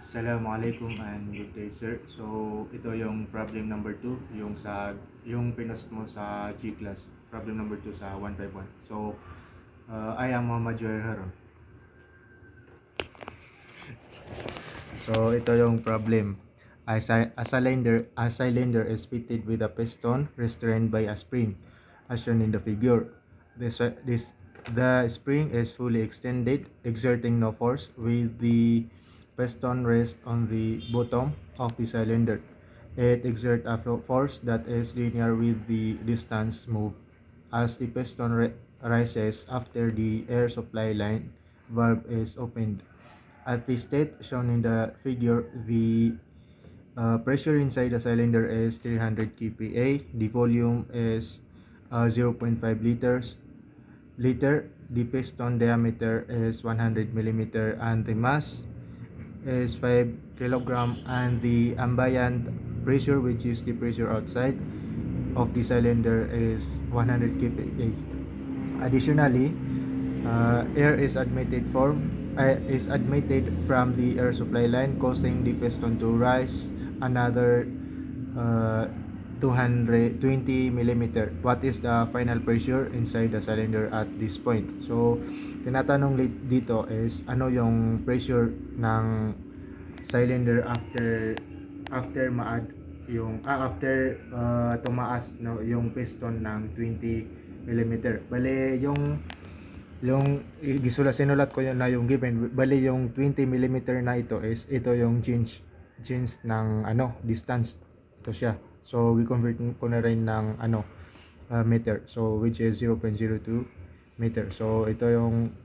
Assalamualaikum and good day sir. So ito yung problem number 2, yung pinost mo sa G-class. Problem number 2 sa 151. So I am Muhammad Joel Haron. So ito yung problem. A cylinder is fitted with a piston restrained by a spring, as shown in the figure. The spring is fully extended, exerting no force, with the piston rest on the bottom of the cylinder. It exerts a force that is linear with the distance moved. As the piston rises after the air supply line valve is opened. At the state shown in the figure, the pressure inside the cylinder is 300 kPa. The volume is 0.5 liter. The piston diameter is 100 millimeter, and the mass is 5 kilogram, and the ambient pressure, which is the pressure outside of the cylinder, is 100 kPa. Additionally, air is admitted from the air supply line, causing the piston to rise another 220 millimeter. What is the final pressure inside the cylinder at this point? So tinatanong dito is ano yung pressure ng cylinder after maad yung tumaas no yung piston ng 20 millimeter. Bale yung sinulat ko yun na yung given, bali yung 20 millimeter na ito is ito yung change ng distance, ito siya. So i-convert ko na rin ng meter, so which is 0.02 meter. So ito yung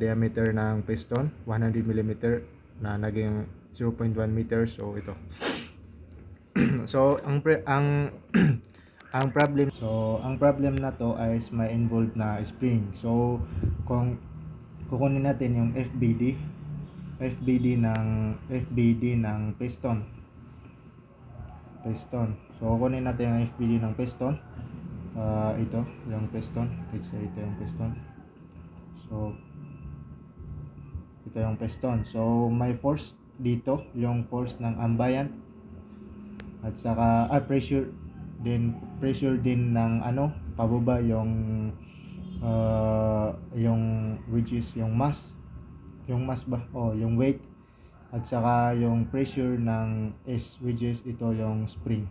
diameter ng piston, 100 millimeter na naging 0.1 meter. So ito so ang problem na to is may involved na spring. So kung kukunin natin yung FBD ng piston. So kukunin natin ang FBD ng piston. Ito yung piston. Let's say ito yung piston. So ito yung piston. So may force dito, yung force ng ambient at saka pressure din ng pababa yung which is yung mass ba yung weight, at saka yung pressure ng S, which is ito yung spring,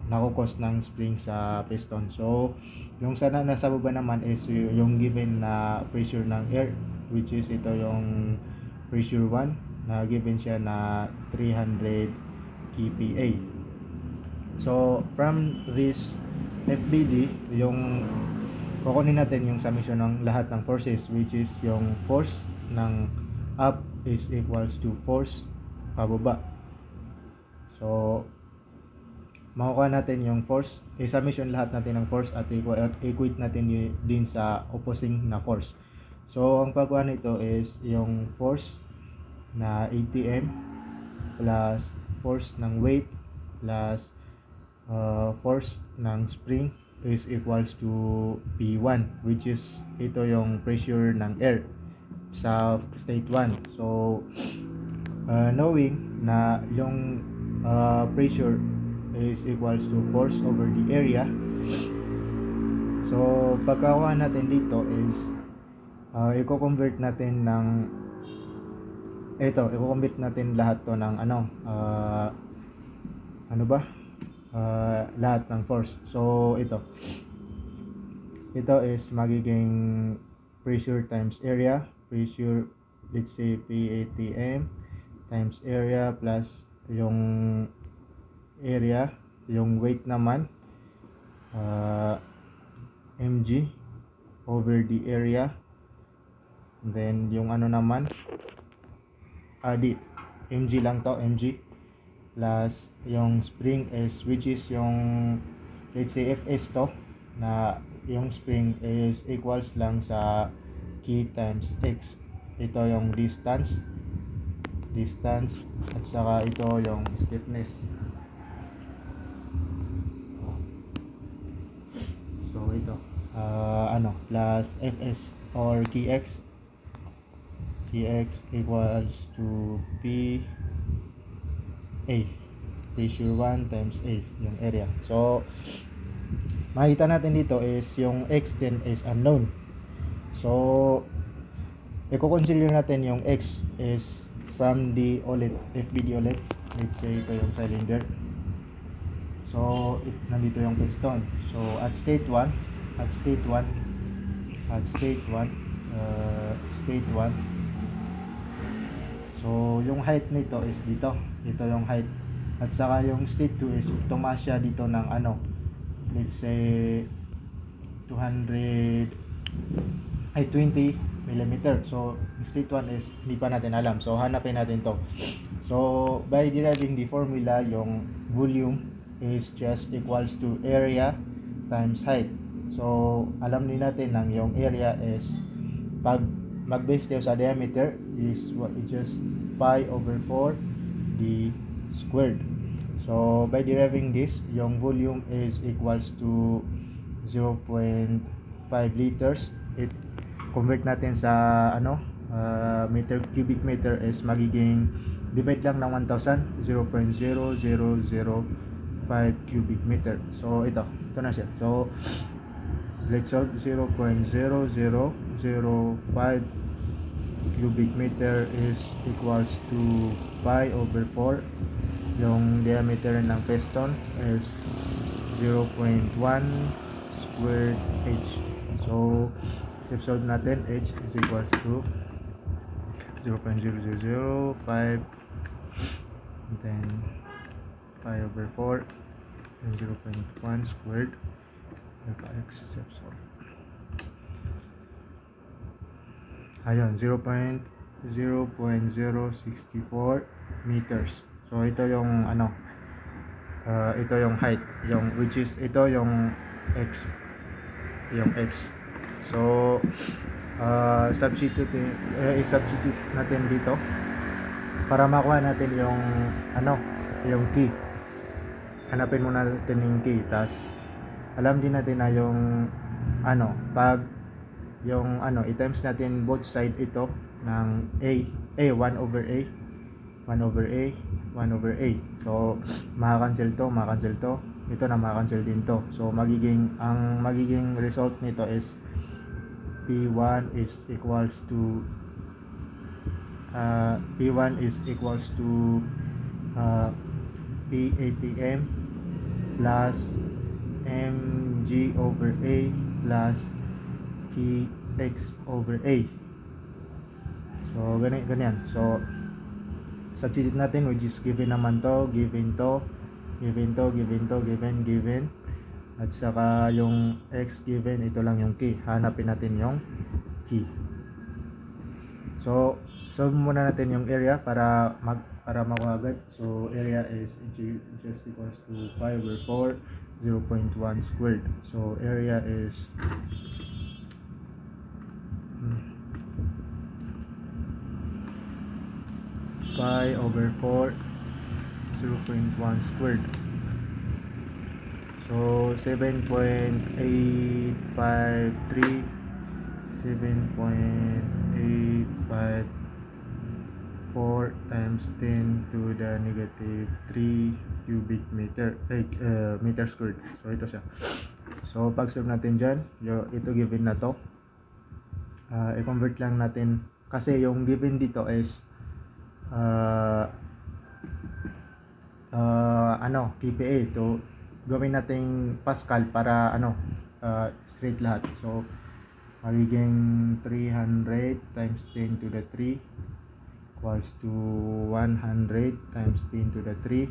nakukos ng spring sa piston. So yung nasa baba naman is yung given na pressure ng air, which is ito yung pressure 1 na given siya na 300 kPa. So from this FBD, yung kukunin natin yung summation ng lahat ng forces, which is yung force ng up is equals to force pababa. So makukuha natin yung force, summation lahat natin ng force at equate natin din sa opposing na force. So ang pagkuha nito is yung force na ATM plus force ng weight plus force ng spring is equals to P1, which is ito yung pressure ng air sa state 1. So knowing na yung pressure is equals to force over the area, so pagkakuha natin dito is i-convert natin lahat to ng lahat ng force. So ito is magiging pressure times area, pressure, let's say PATM times area plus yung area, yung weight naman mg over the area, then yung naman mg lang to, mg plus yung spring is, which is yung, let's say Fs to, na yung spring is equals lang sa K times X. Ito yung distance at saka ito yung stiffness. So ito plus Fs or Kx equals to P A. Pressure 1 times A, yung area. So, makita natin dito is yung X then is unknown. So, i-consider natin yung X is from the ulit, FBD ulit. Let's say ito yung cylinder. So, nandito yung piston. So, at state 1, state 1, state 1. So, yung height nito is dito. Dito yung height. At saka yung state 2 is tumaas siya dito ng ano, let's say 200 ay 20 millimeter. So, state 1 is hindi pa natin alam. So, hanapin natin to. So, by deriving the formula, yung volume is just equals to area times height. So, alam din natin ng yung area is pag mag-base tayo sa diameter is what is just pi over 4 d squared. So, by deriving this, yung volume is equals to 0.5 liters. It convert natin sa ano, meter cubic meter is magiging divide lang ng 1000, 0.0005 cubic meter. So, ito na siya. So, let's solve 0.0005 cubic meter is equals to pi over 4. Yung diameter ng piston is 0.1 squared h. So, solve natin, h is equals to 0.0005 then pi over 4 and 0.1 squared x. Ayun, 0.064 meters. So ito yung ano, ito yung height, yung which is ito yung x, so substitute natin dito para makuha natin yung ano, yung key. Hanapin muna natin yung key, tas alam din natin na yung ano, pag yung ano, i-times natin both side ito ng A 1 over A. So, makakancel to, ito na makakancel din to. So, ang magiging result nito is P1 is equals to P ATM plus mg over A plus kx over A. So, ganyan. So, substitute natin, which is given naman to, given. At saka yung x given, ito lang yung key. Hanapin natin yung key. So, solve muna natin yung area para makuha agad. So, area is just equals to pi over 4, 0.1 squared. So, area is pi over 4, 0.1 squared. So 7.854 times 10 to the negative 3 cubic meter meter squared. So ito siya. So pag solve natin dyan, ito given na to, i-convert lang natin kasi yung given dito is ano, PPA. To gawin nating Pascal para ano, straight lahat. So magiging 300 times 10 to the 3 equals to 100 times 10 to the 3,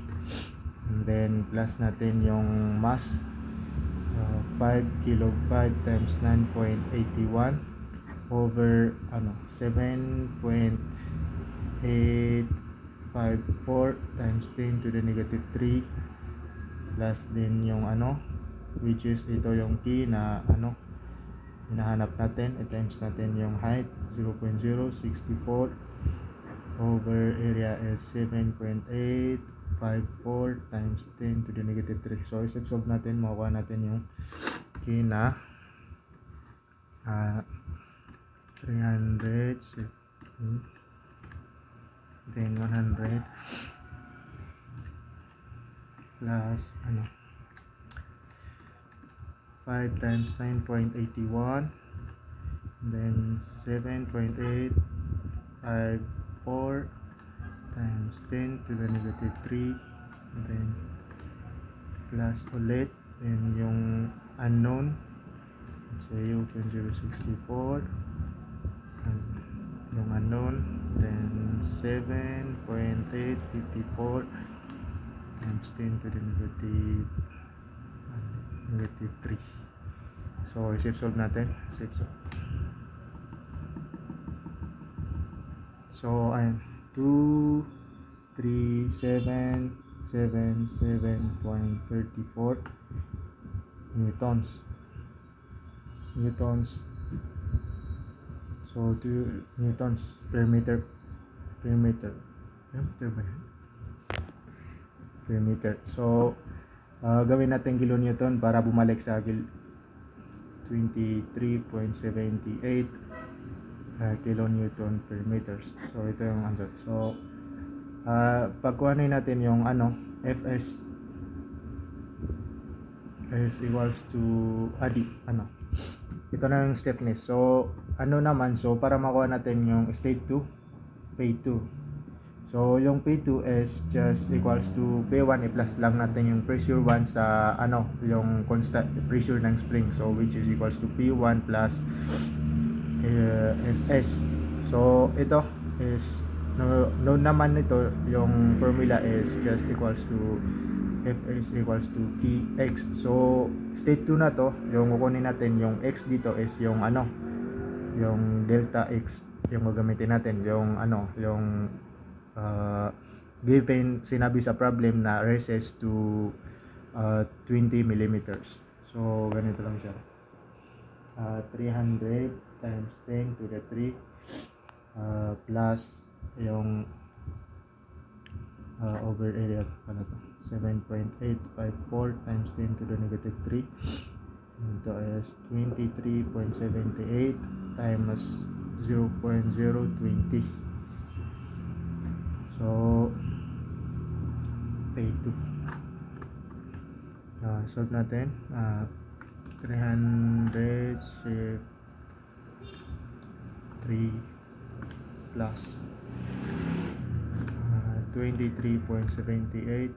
and then plus natin yung mass, 5 kilo 5 times 9.81 over ano 7.854 times 10 to the negative 3 plus din yung ano, which is ito yung key na ano hinahanap natin. I-times natin yung height, 0.064 over area is 7.854 times 10 to the negative 3. So i-solve natin, makuha natin yung key na 300 then 100 plus ano 5 times 9.81, then 7.854 times 10 to the negative 3, then plus ulit, then yung unknown, so 0.064, yung unknown, then 7.854 times 10 to the negative 3. So i-save solve natin, save solve. So ayun, 2377.34 newtons. So 2 newtons per meter. Per meter ba yan? Per meter. So gawin natin kilonewton para bumalik sa 23.78 kilonewton per meters. So ito yung answer. So pagkuhanin natin yung ano, Fs is equals to ito na yung stiffness. So ano naman, so para makuha natin yung state 2, P2. So yung P2 is just equals to P1, i-plus lang natin yung pressure 1 sa ano, yung constant pressure ng spring, so which is equals to P1 plus Fs. So ito is no naman ito, yung formula is just equals to Fs equals to Kx. So state 2 na to, yung kukunin natin yung x dito is yung ano, yung delta x yung gagamitin natin, yung ano, yung given sinabi sa problem na raises to 20 millimeters. So ganito lang siya, 300 times 10 to the 3 plus yung over area pala to, 7.854 times 10 to the negative 3. Ito is 23.78 times 0.020. So P2. Solve natin. 300 shift 3 plus 23.78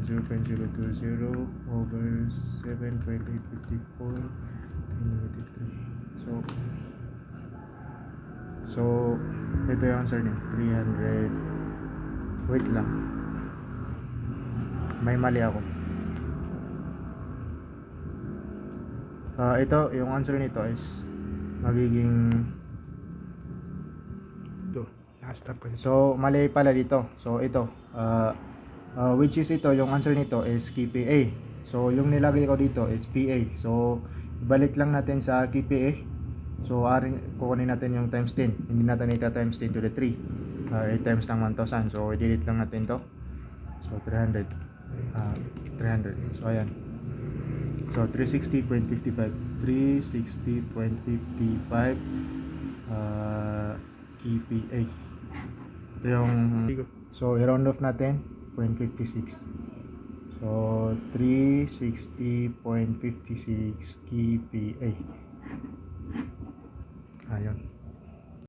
0.020 over 7.854 negative 3. So ito yung answer niya, 300. Wait lang, may mali ako. Ito yung answer nito is magiging so mali pala dito. So ito which is ito, yung answer nito is KPA. So yung nilagay ko dito is PA. So balik lang natin sa KPA. So kukunin natin yung times 10. Hindi natin ita times 10 to the 3. 8 times ng 1,000. So i-delete lang natin to. So 300. So ayan. So 360.55 KPA. Ito yung, so i-round off natin 0.56. So 360.56 KPA. Ayun.